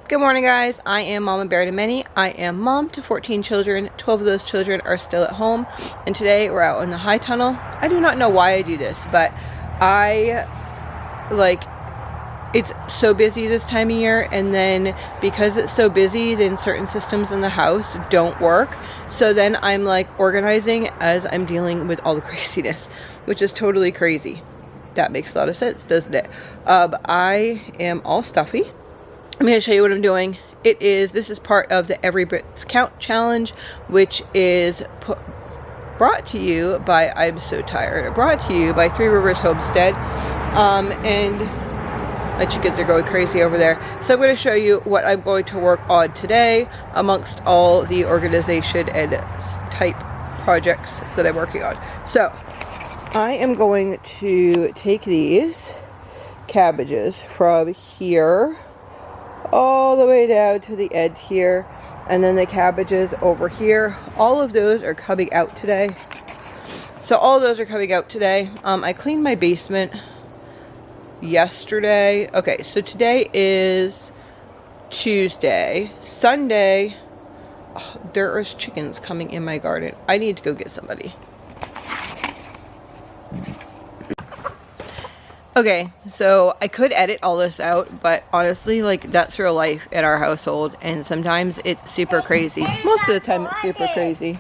Good morning, guys. I am Mama Bear to Many. I am mom to 14 children. 12 of those children are still at home, and today we're out in the high tunnel. I do not know why I do this, but it's so busy this time of year, and then because it's so busy, then certain systems in the house don't work. So then I'm like organizing as I'm dealing with all the craziness, which is totally crazy. That makes a lot of sense, doesn't it? I am all stuffy. I'm going to show you what I'm doing. This is part of the Every Bits Count challenge, which is brought to you by, I'm so tired, brought to you by Three Rivers Homestead. And my chickens are going crazy over there. So I'm going to show you what I'm going to work on today amongst all the organization and type projects that I'm working on. So I am going to take these cabbages from here all the way down to the end here, and then the cabbages over here. All of those are coming out today. So all of those are coming out today. I cleaned my basement yesterday. Okay, so today is Tuesday. Sunday, there is chickens coming in my garden. I need to go get somebody. Okay, so I could edit all this out, but honestly, like, that's real life in our household, and sometimes it's super crazy. Most of the time it's super crazy.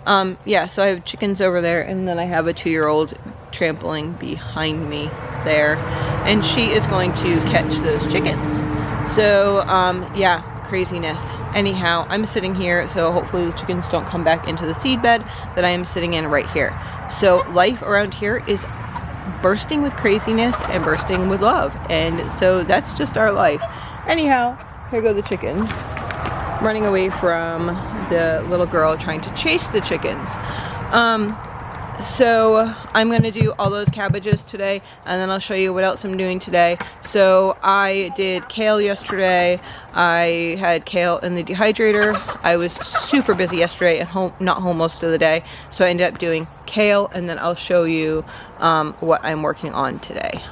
Yeah, so I have chickens over there, and then I have a 2-year-old trampling behind me there, and she is going to catch those chickens. So, yeah, craziness. Anyhow, I'm sitting here, so hopefully the chickens don't come back into the seed bed that I am sitting in right here. So life around here is bursting with craziness and bursting with love, and so that's just our life. Anyhow, here go the chickens running away from the little girl trying to chase the chickens. So I'm gonna do all those cabbages today, and then I'll show you what else I'm doing today. So I did kale yesterday. I had kale in the dehydrator. I was super busy yesterday and not home most of the day, so I ended up doing kale, and then I'll show you what I'm working on today.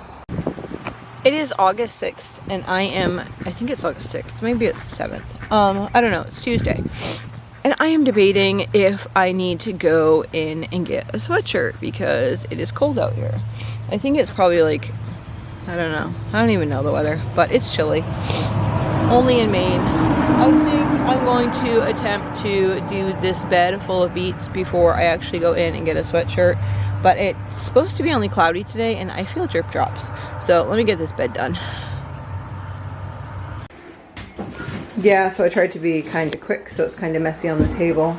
It is August 6th, and I think it's August 6th, maybe it's the 7th. I don't know, it's Tuesday. And I am debating if I need to go in and get a sweatshirt because it is cold out here. I think it's probably like, I don't know. I don't even know the weather, but it's chilly. Only in Maine. I think I'm going to attempt to do this bed full of beets before I actually go in and get a sweatshirt. But it's supposed to be only cloudy today, and I feel drip drops. So let me get this bed done. Yeah, so I tried to be kind of quick, so it's kind of messy on the table.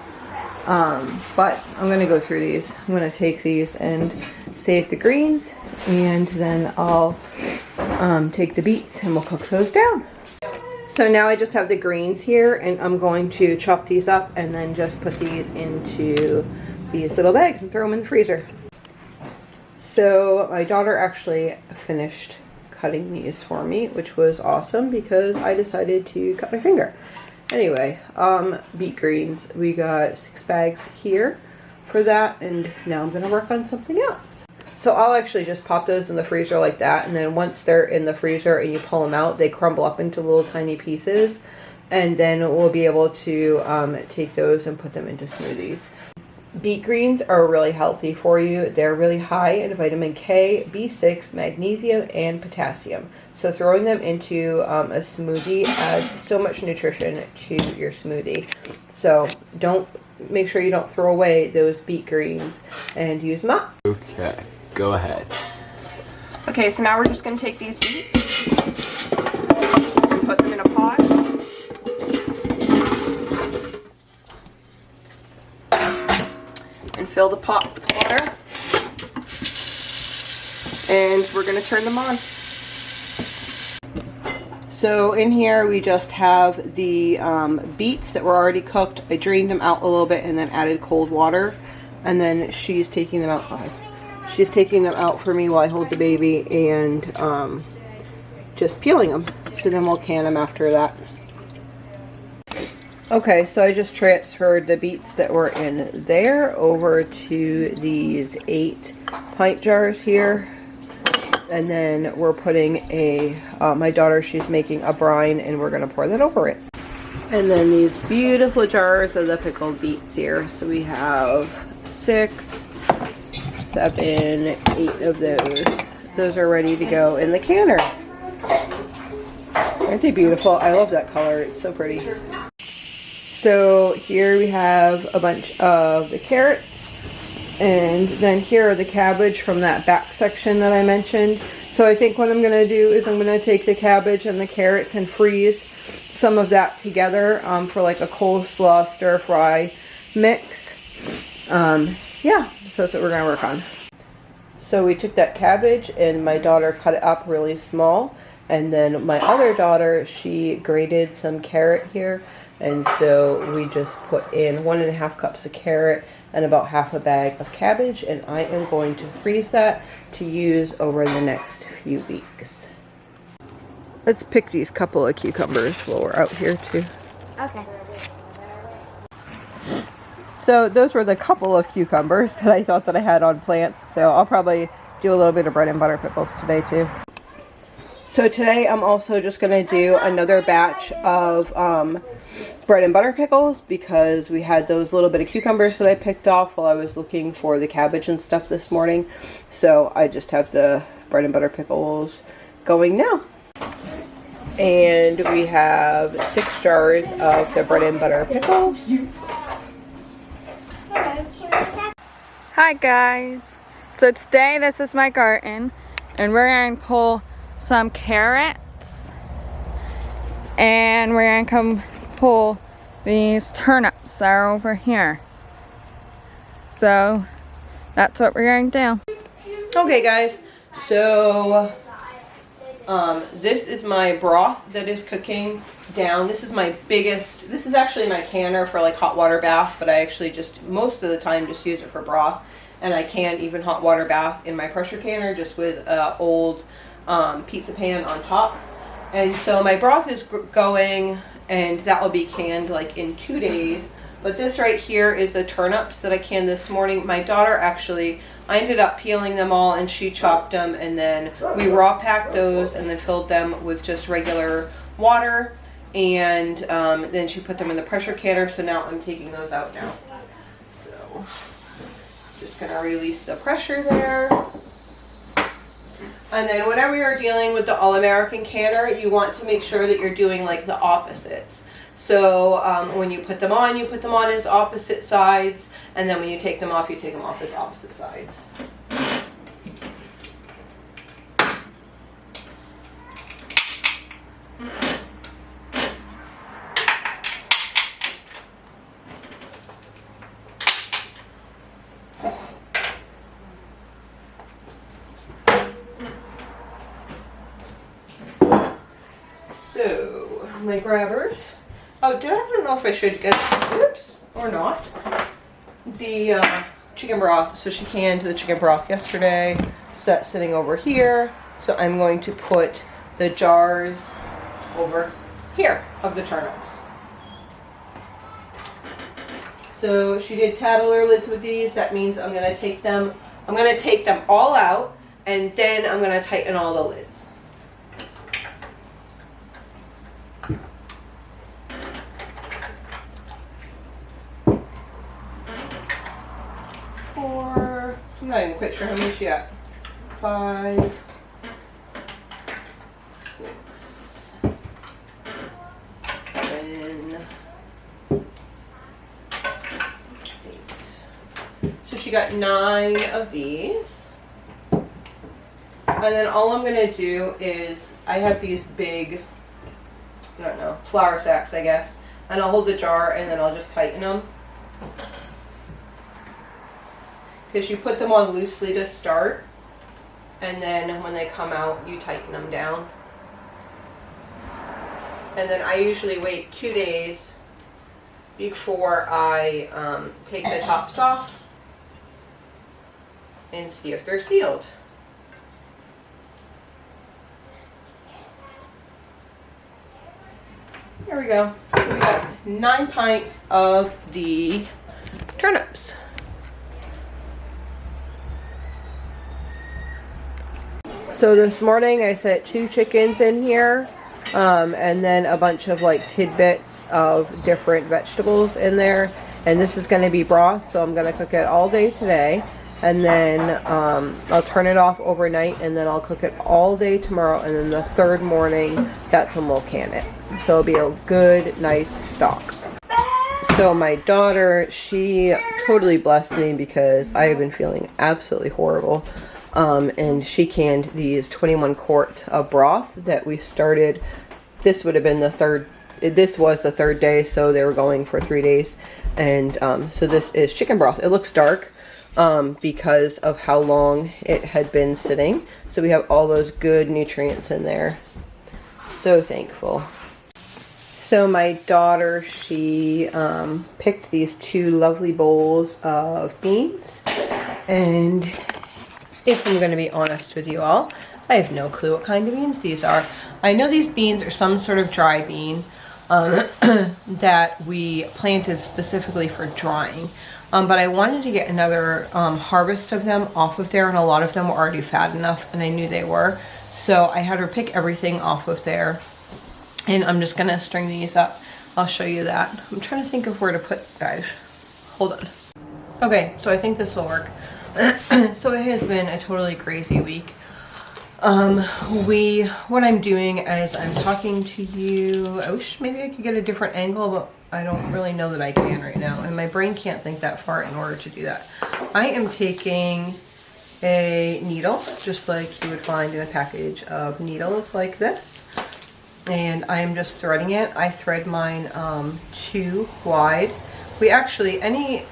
But I'm going to go through these. I'm going to take these and save the greens, and then I'll take the beets and we'll cook those down. So now I just have the greens here, and I'm going to chop these up and then just put these into these little bags and throw them in the freezer. So my daughter actually finished cutting these for me, which was awesome because I decided to cut my finger. Anyway, beet greens, we got 6 bags here for that, and now I'm gonna work on something else. So I'll actually just pop those in the freezer like that, and then once they're in the freezer and you pull them out, they crumble up into little tiny pieces, and then we'll be able to take those and put them into smoothies. Beet greens are really healthy for you. They're really high in vitamin K, B6, magnesium, and potassium. So throwing them into a smoothie adds so much nutrition to your smoothie. So make sure you don't throw away those beet greens and use them up. Okay, go ahead. Okay, so now we're just going to take these beets and put them in a pot. And fill the pot with water, and we're going to turn them on. So in here we just have the beets that were already cooked. I drained them out a little bit and then added cold water, and then she's taking them out. She's taking them out for me while I hold the baby, and just peeling them. So then we'll can them after that. Okay, so I just transferred the beets that were in there over to these 8 pint jars here. And then we're putting my daughter, she's making a brine, and we're gonna pour that over it. And then these beautiful jars of the pickled beets here. So we have 6, 7, 8 of those. Those are ready to go in the canner. Aren't they beautiful? I love that color. It's so pretty. So here we have a bunch of the carrots. And then here are the cabbage from that back section that I mentioned. So I think what I'm going to do is I'm going to take the cabbage and the carrots and freeze some of that together for like a coleslaw stir fry mix. Yeah, so that's what we're going to work on. So we took that cabbage and my daughter cut it up really small. And then my other daughter, she grated some carrot here. And so we just put in 1.5 cups of carrot and about half a bag of cabbage, and I am going to freeze that to use over the next few weeks. Let's pick these couple of cucumbers while we're out here too. Okay. So those were the couple of cucumbers that I thought that I had on plants, so I'll probably do a little bit of bread and butter pickles today too. So today I'm also just going to do another batch of bread and butter pickles because we had those little bit of cucumbers that I picked off while I was looking for the cabbage and stuff this morning. So I just have the bread and butter pickles going now. And we have 6 jars of the bread and butter pickles. Hi guys. So today this is my garden and we're going to pull some carrots and we're going to come pull these turnips that are over here. So that's what we're going to do. Okay guys, so this is my broth that is cooking down. This is my biggest, this is actually my canner for like hot water bath, but I actually just most of the time just use it for broth. And I can even hot water bath in my pressure canner just with old pizza pan on top. And so my broth is going, and that will be canned like in 2 days. But this right here is the turnips that I canned this morning. My daughter actually, I ended up peeling them all and she chopped them, and then we raw packed those and then filled them with just regular water, and then she put them in the pressure canner. So now I'm taking those out now. So just gonna release the pressure there. And then whenever you're dealing with the All-American canner, you want to make sure that you're doing like the opposites. So when you put them on as opposite sides, and then when you take them off, you take them off as opposite sides. So, my grabbers. Oh, I don't know if I should get, oops, or not, the chicken broth. So she canned the chicken broth yesterday. So that's sitting over here. So I'm going to put the jars over here of the turnips. So she did tattler lids with these. That means I'm going to take them all out, and then I'm going to tighten all the lids. I'm not even quite sure how many she got. 5, 6, 7, 8. So she got 9 of these. And then all I'm going to do is, I have these big, I don't know, flour sacks, I guess. And I'll hold the jar and then I'll just tighten them. Because you put them on loosely to start, and then when they come out, you tighten them down. And then I usually wait 2 days before I take the tops off and see if they're sealed. There we go. So we got 9 pints of the turnips. So this morning I set 2 chickens in here, and then a bunch of like tidbits of different vegetables in there. And this is going to be broth, so I'm going to cook it all day today. And then I'll turn it off overnight, and then I'll cook it all day tomorrow. And then the third morning, that's when we'll can it. So it'll be a good, nice stock. So my daughter, she totally blessed me because I have been feeling absolutely horrible. And she canned these 21 quarts of broth that we started. This would have been this was the third day, so they were going for 3 days. And so this is chicken broth. It looks dark because of how long it had been sitting. So we have all those good nutrients in there. So thankful. So my daughter, she picked these 2 lovely bowls of beans. And if I'm going to be honest with you all, I have no clue what kind of beans these are. I know these beans are some sort of dry bean that we planted specifically for drying. But I wanted to get another harvest of them off of there, and a lot of them were already fat enough, and I knew they were. So I had her pick everything off of there, and I'm just going to string these up. I'll show you that. I'm trying to think of where to put, guys. Hold on. Okay, so I think this will work. So it has been a totally crazy week. What I'm doing is I'm talking to you. I wish maybe I could get a different angle, but I don't really know that I can right now, and my brain can't think that far in order to do that. I am taking a needle, just like you would find in a package of needles like this, and I am just threading it. I thread mine 2 wide. We actually, any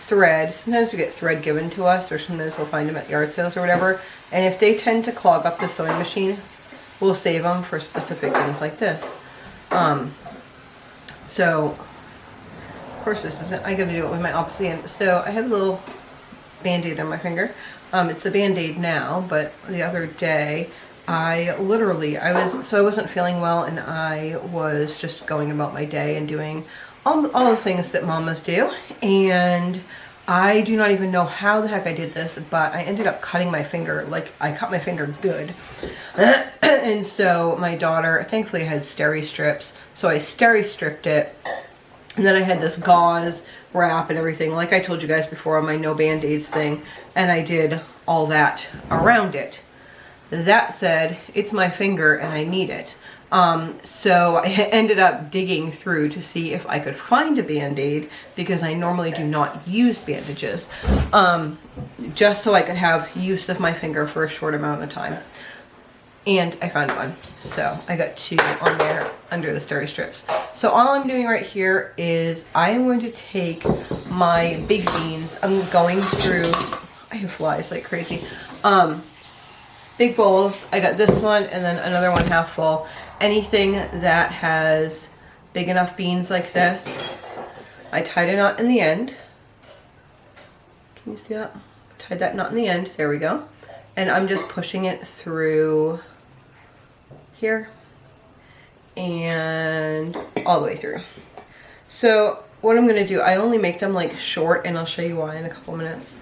thread, sometimes we get thread given to us, or sometimes we'll find them at yard sales or whatever, and if they tend to clog up the sewing machine, we'll save them for specific things like this. So of course this isn't, I gotta do it with my opposite hand. So I have a little band-aid on my finger. It's a band-aid now, but the other day I wasn't feeling well, and I was just going about my day and doing all the things that mamas do, and I do not even know how the heck I did this, but I ended up cutting my finger. Like, I cut my finger good. And so my daughter, thankfully I had steri strips, so I steri stripped it, and then I had this gauze wrap and everything, like I told you guys before on my no band-aids thing, and I did all that around it. That said, it's my finger and I need it. So I ended up digging through to see if I could find a band-aid, because I normally do not use bandages, just so I could have use of my finger for a short amount of time. And I found one. So I got 2 on there under the steri strips. So all I'm doing right here is I am going to take my big beans. I'm going through, I have flies like crazy. Big bowls. I got this one and then another one half full. Anything that has big enough beans like this, I tied a knot in the end. Can you see that? Tied that knot in the end. There we go. And I'm just pushing it through here and all the way through. So what I'm going to do, I only make them like short, and I'll show you why in a couple minutes.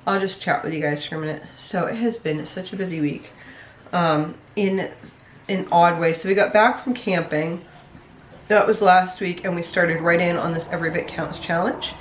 I'll just chat with you guys for a minute. So it has been such a busy week in an odd way. So we got back from camping. That was last week, and we started right in on this Every Bit Counts challenge,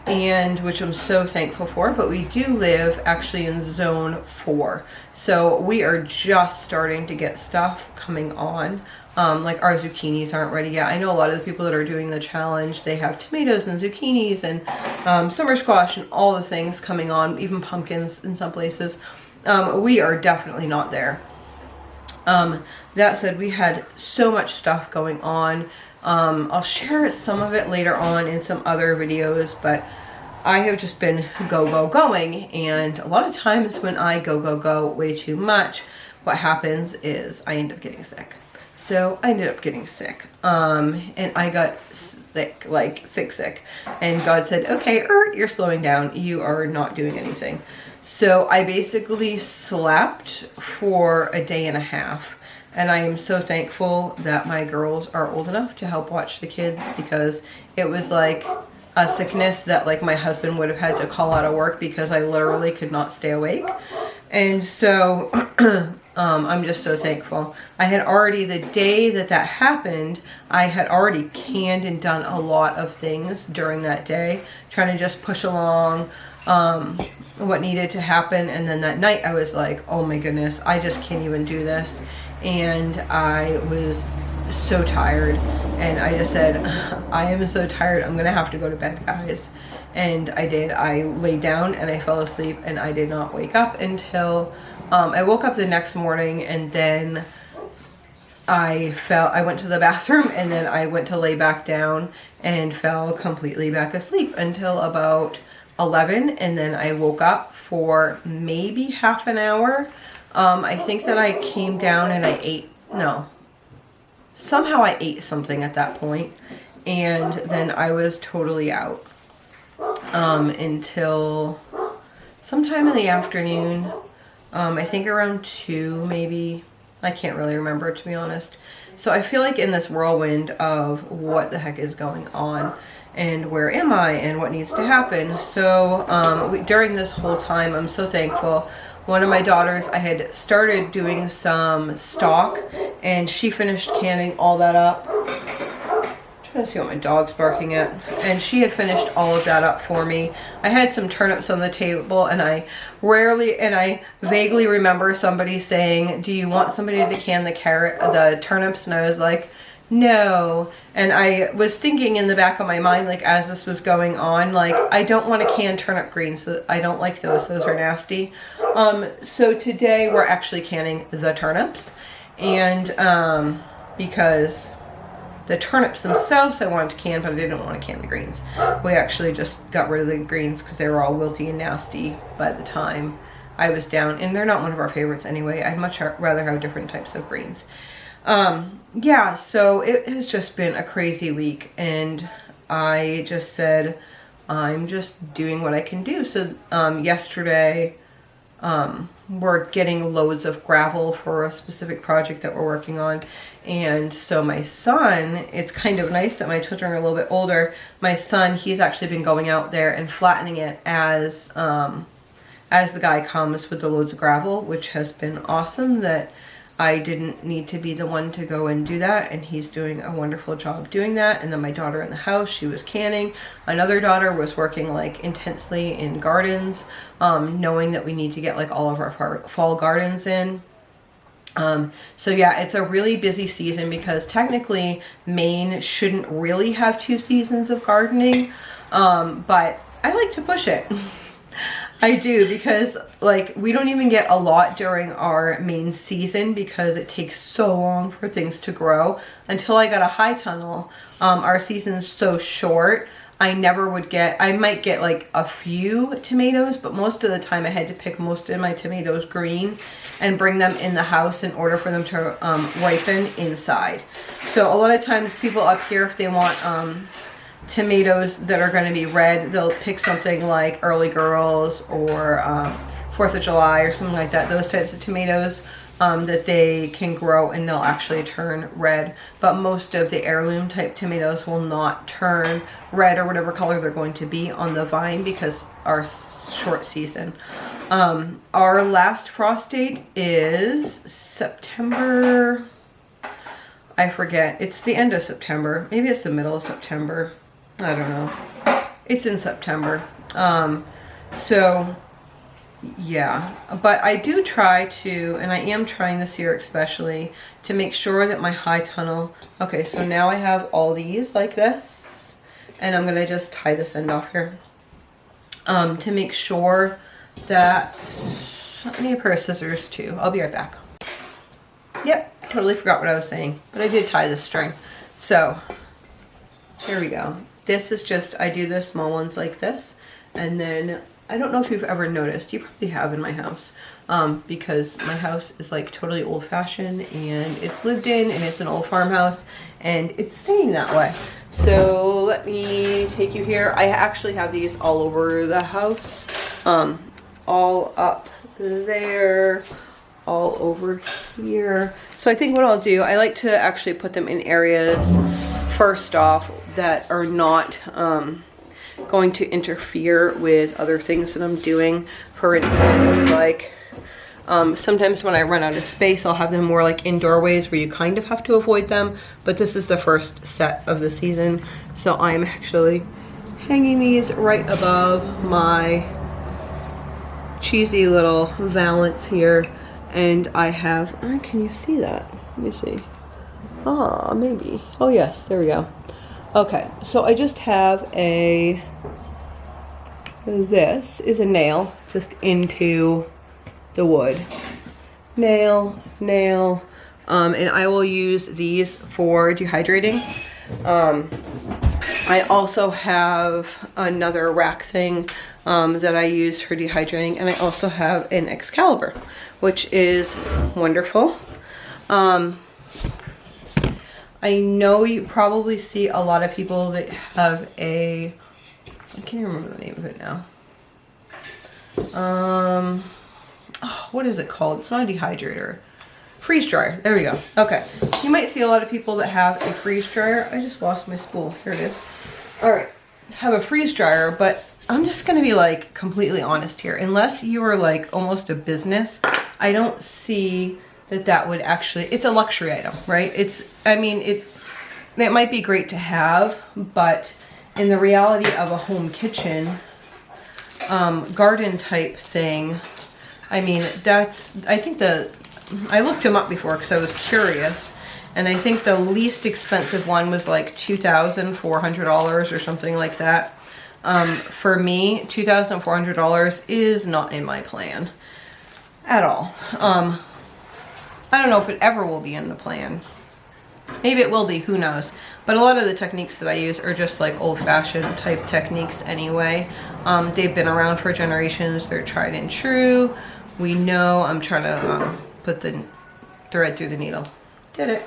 and which I'm so thankful for. But we do live actually in zone 4, so we are just starting to get stuff coming on. Like our zucchinis aren't ready yet. I know a lot of the people that are doing the challenge, they have tomatoes and zucchinis and summer squash and all the things coming on, even pumpkins in some places. We are definitely not there. That said, we had so much stuff going on. I'll share some of it later on in some other videos, but I have just been going, and a lot of times when I go way too much, what happens is I end up getting sick. So I ended up getting sick, and I got sick, like sick, and God said, okay, you're slowing down, you are not doing anything. So I basically slept for a day and a half, and I am so thankful that my girls are old enough to help watch the kids, because it was like a sickness that like my husband would have had to call out of work, because I literally could not stay awake. And so I'm just so thankful. I had already, the day that that happened, I had already canned and done a lot of things during that day, trying to just push along what needed to happen. And then that night I was like, oh my goodness, I just can't even do this. And I was so tired, and I just said, I am so tired, I'm gonna have to go to bed, guys. And I did. I laid down and I fell asleep, and I did not wake up until I woke up the next morning, and then I went to the bathroom, and then I went to lay back down and fell completely back asleep until about 11, and then I woke up for maybe half an hour. I think that I came down and I ate, no, somehow I ate something at that point, and then I was totally out until sometime in the afternoon. I think around 2 maybe. I can't really remember, to be honest. So I feel like in this whirlwind of what the heck is going on and where am I and what needs to happen. So during this whole time, I'm so thankful. One of my daughters, I had started doing some stock, and she finished canning all that up. I'm trying to see what my dog's barking at. And she had finished all of that up for me. I had some turnips on the table, and I vaguely remember somebody saying, do you want somebody to can the turnips? And I was like, no. And I was thinking in the back of my mind, like, as this was going on, like, I don't want to can turnip greens. So I don't like those. Those are nasty. So today we're actually canning the turnips. And because the turnips themselves I wanted to can, but I didn't want to can the greens. We actually just got rid of the greens because they were all wilty and nasty by the time I was down. And they're not one of our favorites anyway. I'd much rather have different types of greens. Yeah, so it has just been a crazy week, and I just said, I'm just doing what I can do. So yesterday, we're getting loads of gravel for a specific project that we're working on. And so my son, it's kind of nice that my children are a little bit older. My son, he's actually been going out there and flattening it as the guy comes with the loads of gravel, which has been awesome that I didn't need to be the one to go and do that, and he's doing a wonderful job doing that. And then my daughter in the house, she was canning. Another daughter was working like intensely in gardens, knowing that we need to get like all of our fall gardens in. So yeah, it's a really busy season because technically Maine shouldn't really have 2 seasons of gardening, but I like to push it. I do, because like we don't even get a lot during our main season because it takes so long for things to grow. Until I got a high tunnel, our season's so short. I might get like a few tomatoes, but most of the time I had to pick most of my tomatoes green and bring them in the house in order for them to ripen inside. So a lot of times people up here, if they want tomatoes that are going to be red, they'll pick something like Early Girls or 4th of July or something like that. Those types of tomatoes that they can grow and they'll actually turn red. But most of the heirloom type tomatoes will not turn red or whatever color they're going to be on the vine because our short season. Our last frost date is September. I forget. It's the end of September. Maybe it's the middle of September. I don't know. It's in September. So yeah, but I do try to, and I am trying this year especially, to make sure that my high tunnel, okay, so now I have all these like this, and I'm going to just tie this end off here, to make sure that, I need a pair of scissors too. I'll be right back. Yep, totally forgot what I was saying, but I did tie this string. So, here we go. This is just, I do the small ones like this, and then, I don't know if you've ever noticed, you probably have in my house, because my house is like totally old-fashioned, and it's lived in, and it's an old farmhouse, and it's staying that way. So, let me take you here. I actually have these all over the house, all up there, all over here. So I think what I'll do, I like to actually put them in areas first off that are not going to interfere with other things that I'm doing. For instance, like Sometimes when I run out of space, I'll have them more like in doorways where you kind of have to avoid them, but this is the first set of the season. So I'm actually hanging these right above my cheesy little valance here. And I have, can you see that? Let me see. Ah, maybe. Oh yes, there we go. Okay, so I just have this is a nail just into the wood. Nail, nail, and I will use these for dehydrating. I also have another rack thing that I use for dehydrating, and I also have an Excalibur, which is wonderful. I know you probably see a lot of people that have I can't even remember the name of it now. What is it called? It's not a dehydrator. Freeze dryer. There we go. Okay. You might see a lot of people that have a freeze dryer. I just lost my spool. Here it is. All right. Have a freeze dryer, but I'm just going to be like completely honest here. Unless you are like almost a business, I don't see that would actually, it's a luxury item, right? It might be great to have, but in the reality of a home kitchen, garden type thing, I looked them up before because I was curious, and I think the least expensive one was like $2,400 or something like that. For me, $2,400 is not in my plan at all. I don't know if it ever will be in the plan. Maybe it will be, who knows. But a lot of the techniques that I use are just like old-fashioned type techniques anyway. They've been around for generations. They're tried and true. We know. I'm trying to put the thread through the needle. Did it.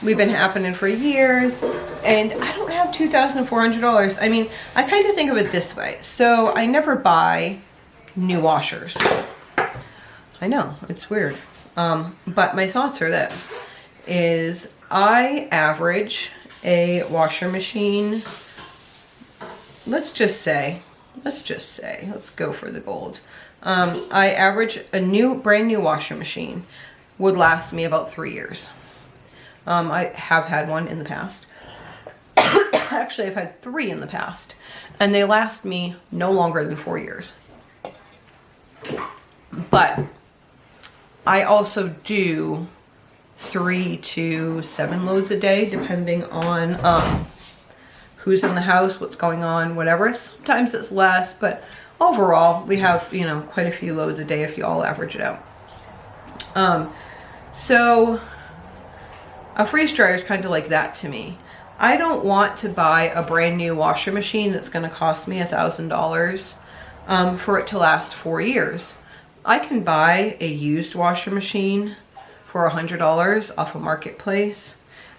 We've been happening for years, and I don't have $2,400. I mean, I kind of think of it this way. So I never buy new washers. I know, it's weird. But my thoughts are this, is I average a washer machine, let's go for the gold. I average a brand new washer machine would last me about 3 years. I have had one in the past. Actually, I've had 3 in the past, and they last me no longer than 4 years. But I also do 3 to 7 loads a day, depending on who's in the house, what's going on, whatever. Sometimes it's less, but overall we have, quite a few loads a day if you all average it out. So a freeze dryer is kind of like that to me. I don't want to buy a brand new washer machine that's going to cost me $1,000 for it to last 4 years. I can buy a used washer machine for $100 off a marketplace,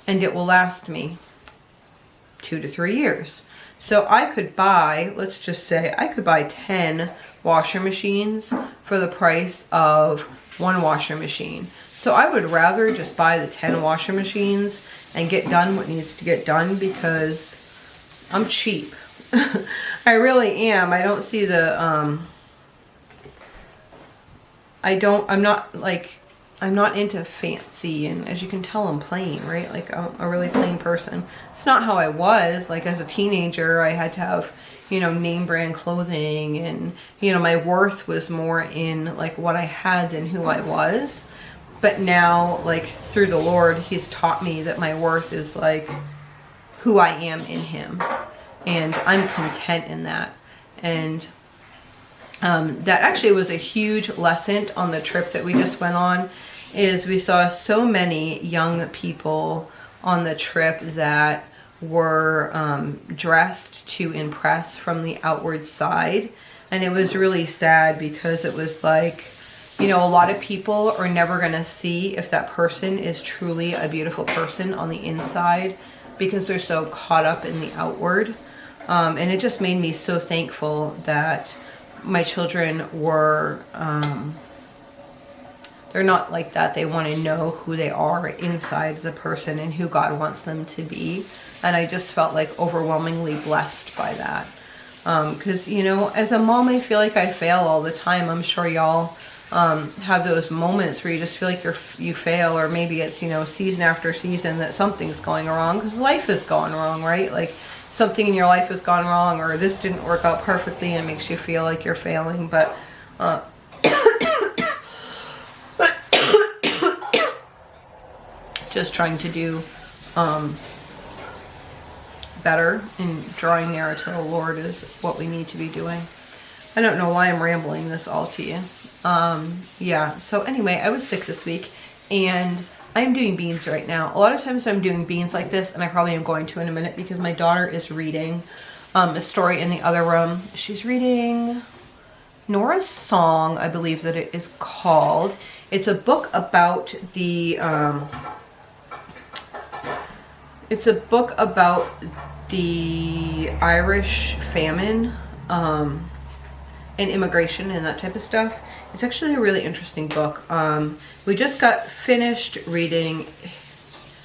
and it will last me 2 to 3 years. So I could buy, let's just say, I could buy 10 washer machines for the price of 1 washer machine. So I would rather just buy the 10 washer machines and get done what needs to get done, because I'm cheap. I really am. I don't see the, I'm not into fancy, and as you can tell, I'm plain, right? Like, I'm a really plain person. It's not how I was. Like, as a teenager, I had to have, name brand clothing, and, my worth was more in, like, what I had than who I was. But now, like, through the Lord, He's taught me that my worth is, like, who I am in Him. And I'm content in that. And that actually was a huge lesson on the trip that we just went on, is we saw so many young people on the trip that were dressed to impress from the outward side. And it was really sad, because it was like, a lot of people are never going to see if that person is truly a beautiful person on the inside, because they're so caught up in the outward. And it just made me so thankful that my children were, they're not like that. They want to know who they are inside as a person and who God wants them to be. And I just felt like overwhelmingly blessed by that. Because, you know, as a mom, I feel like I fail all the time. I'm sure y'all have those moments where you just feel like you fail, or maybe it's, you know, season after season that something's going wrong, because life is going wrong, right? Like something in your life has gone wrong, or this didn't work out perfectly, and it makes you feel like you're failing. But just trying to do better and drawing nearer to the Lord is what we need to be doing. I don't know why I'm rambling this all to you. Yeah, so anyway, I was sick this week, and I'm doing beans right now. A lot of times I'm doing beans like this, and I probably am going to in a minute, because my daughter is reading a story in the other room. She's reading Nora's Song, I believe that it is called. It's a book about the Irish famine and immigration and that type of stuff. It's actually a really interesting book. We just got finished reading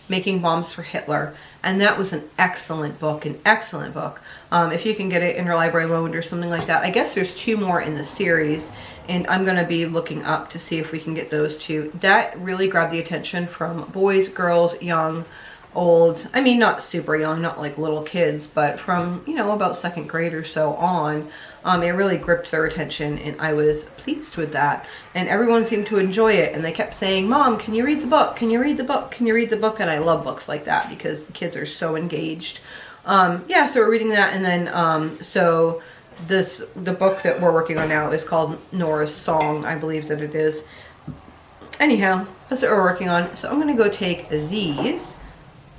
Making Bombs for Hitler, and that was an excellent book, if you can get it interlibrary loaned or something like that. I guess there's 2 more in the series, and I'm going to be looking up to see if we can get those 2. That really grabbed the attention from boys, girls, young, old. I mean, not super young, not like little kids, but from, you know, about 2nd grade or so on. It really gripped their attention, and I was pleased with that. And everyone seemed to enjoy it, and they kept saying, "Mom, can you read the book? Can you read the book? Can you read the book?" And I love books like that because the kids are so engaged. Yeah, so we're reading that, and then the book that we're working on now is called Nora's Song, I believe that it is. Anyhow, that's what we're working on. So I'm gonna go take these.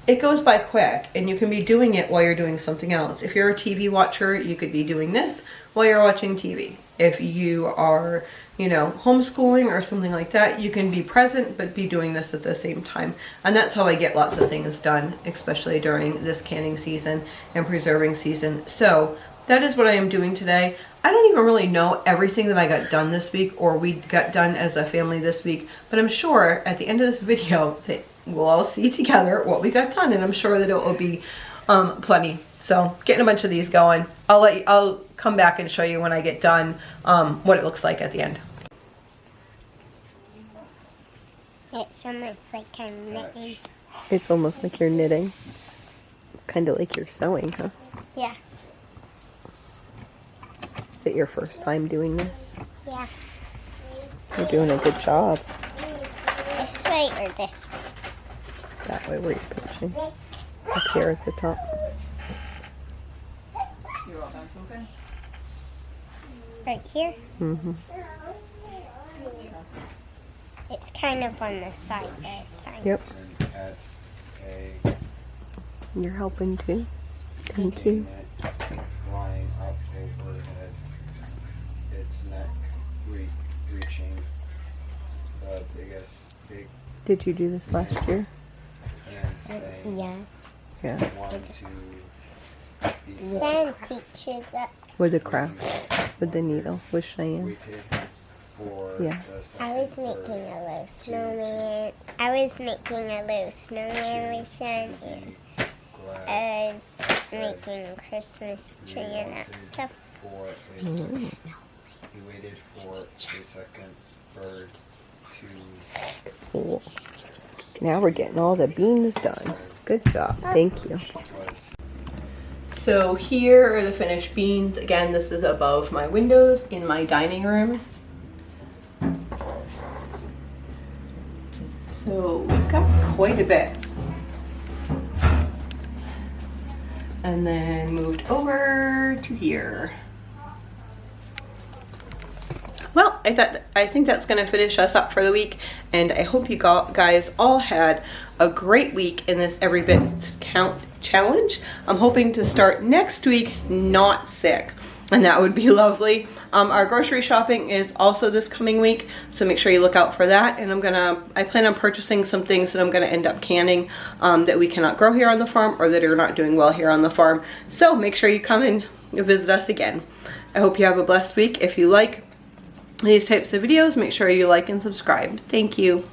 It goes by quick, and you can be doing it while you're doing something else. If you're a TV watcher, you could be doing this while you're watching TV. If you are, you know, homeschooling or something like that, you can be present but be doing this at the same time. And that's how I get lots of things done, especially during this canning season and preserving season. So that is what I am doing today. I don't even really know everything that I got done this week, or we got done as a family this week, but I'm sure at the end of this video that we'll all see together what we got done, and I'm sure that it will be plenty. So getting a bunch of these going. I'll come back and show you when I get done what it looks like at the end. It's almost like I'm knitting. It's almost like you're knitting. Kind of like you're sewing, huh? Yeah. Is it your first time doing this? Yeah. You're doing a good job. This way or this way? That way where you're pinching. Up here at the top. You're all done cooking? Right here? Mm-hmm. It's kind of on the side, but it's fine. Yep. That's a You're helping too. Thank you. net flying up overhead. Its neck reaching the big Did you do this last year? and saying, Yeah. Yeah. "Want to be Sam teaches that. With the craft. With the needle. With Cheyenne. waited for Yeah. the I was making a little snowman. I was making a little snowman with Sean, and glad I was making a Christmas tree and that stuff. for a second. He waited for a second bird to Cool. Now we're getting all the beans done. Good job. Thank you. was So here are the finished beans. Again, this is above my windows in my dining room. So we've got quite a bit. And then moved over to here. Well, I think that's going to finish us up for the week, and I hope you guys all had a great week in this Every Bit Count challenge. I'm hoping to start next week not sick, and that would be lovely. Our grocery shopping is also this coming week, so make sure you look out for that. And I plan on purchasing some things that I'm gonna end up canning that we cannot grow here on the farm, or that are not doing well here on the farm. So make sure you come and visit us again. I hope you have a blessed week. If you like these types of videos, make sure you like and subscribe. Thank you.